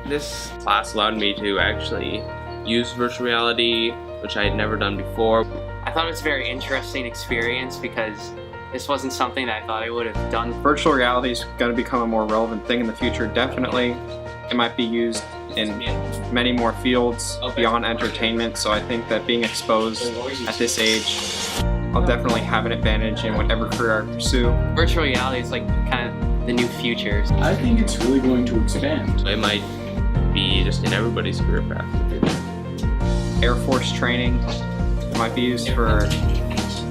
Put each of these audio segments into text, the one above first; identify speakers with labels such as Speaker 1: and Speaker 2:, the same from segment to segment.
Speaker 1: This class allowed me to actually use virtual reality, which I had never done before.
Speaker 2: I thought it was a very interesting experience because this wasn't something that I thought I would have done.
Speaker 3: Virtual reality is going to become a more relevant thing in the future, definitely. It might be used in many more fields beyond entertainment, so I think that being exposed at this age, I'll definitely have an advantage in whatever career I pursue.
Speaker 2: Virtual reality is like kind of the new future.
Speaker 4: I think it's really going to expand.
Speaker 1: It might be just in everybody's career path in the future.
Speaker 3: Air Force training, it might be used for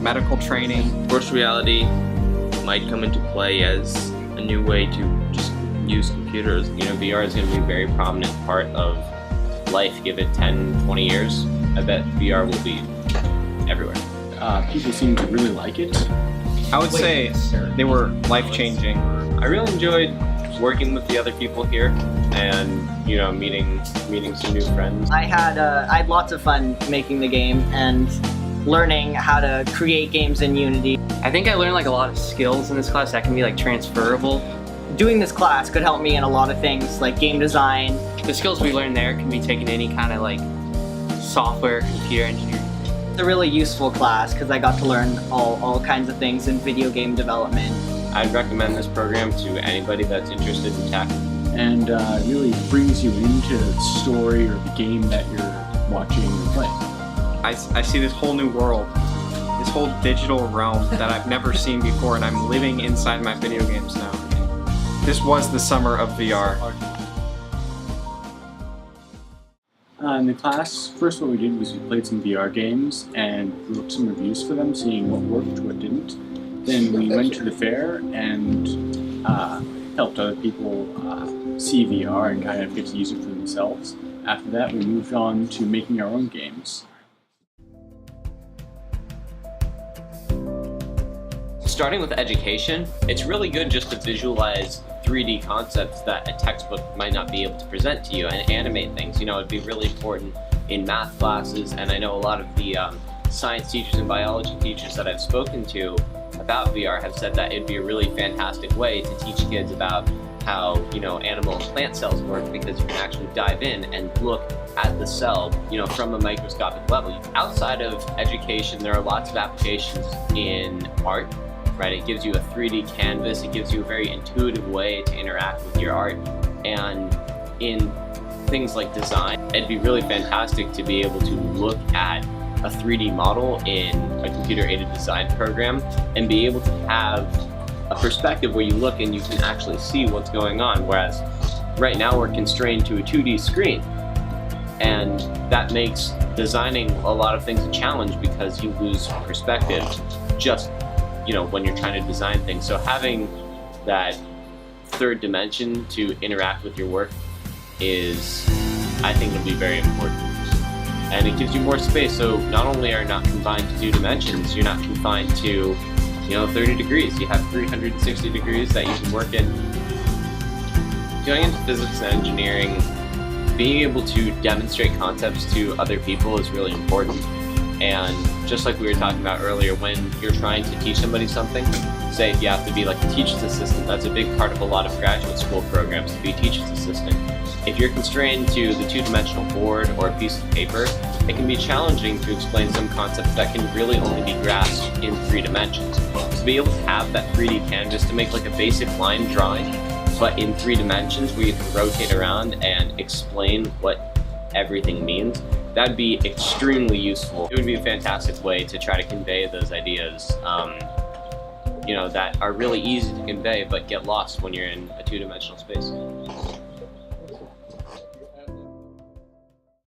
Speaker 3: medical training.
Speaker 1: Virtual reality might come into play as a new way to just use computers.
Speaker 5: You know, VR is going to be a very prominent part of life. Give it 10, 20 years, I bet VR will be everywhere.
Speaker 4: People seem to really like it.
Speaker 3: I would say they were life-changing.
Speaker 5: I really enjoyed working with the other people here and, you know, meeting some new friends.
Speaker 6: I had lots of fun making the game and learning how to create games in Unity.
Speaker 2: I think I learned like a lot of skills in this class that can be like transferable.
Speaker 6: Doing this class could help me in a lot of things like game design.
Speaker 2: The skills we learned there can be taken any kind of like software, computer engineering.
Speaker 6: It's a really useful class because I got to learn all kinds of things in video game development.
Speaker 5: I'd recommend this program to anybody that's interested in tech.
Speaker 4: And really brings you into the story or the game that you're watching or playing.
Speaker 3: I see this whole new world, this whole digital realm that I've never seen before, and I'm living inside my video games now. This was the summer of VR.
Speaker 4: In the class, first what we did was we played some VR games and wrote some reviews for them, seeing what worked, what didn't. Then we went to the fair and helped other people see VR and kind of get to use it for themselves. After that, we moved on to making our own games.
Speaker 5: Starting with education, it's really good just to visualize 3D concepts that a textbook might not be able to present to you and animate things. You know, it'd be really important in math classes, and I know a lot of the science teachers and biology teachers that I've spoken to about VR have said that it'd be a really fantastic way to teach kids about how, you know, animal and plant cells work, because you can actually dive in and look at the cell, you know, from a microscopic level. Outside of education, there are lots of applications in art. Right, it gives you a 3D canvas, it gives you a very intuitive way to interact with your art. And in things like design, it'd be really fantastic to be able to look at a 3D model in a computer-aided design program and be able to have a perspective where you look and you can actually see what's going on, whereas right now we're constrained to a 2D screen. And that makes designing a lot of things a challenge because you lose perspective just, you know, when you're trying to design things. So having that third dimension to interact with your work is, I think, will be very important. And it gives you more space, so not only are you not confined to 2 dimensions, you're not confined to, you know, 30 degrees. You have 360 degrees that you can work in. Going into physics and engineering, being able to demonstrate concepts to other people is really important. And just like we were talking about earlier, when you're trying to teach somebody something, say if you have to be like a teacher's assistant, that's a big part of a lot of graduate school programs, to be a teacher's assistant. If you're constrained to the 2-dimensional board or a piece of paper, it can be challenging to explain some concepts that can really only be grasped in 3 dimensions. To be able to have that 3D canvas to make like a basic line drawing, but in 3 dimensions where you can rotate around and explain what everything means, that'd be extremely useful. It would be a fantastic way to try to convey those ideas, you know, that are really easy to convey but get lost when you're in a 2-dimensional space.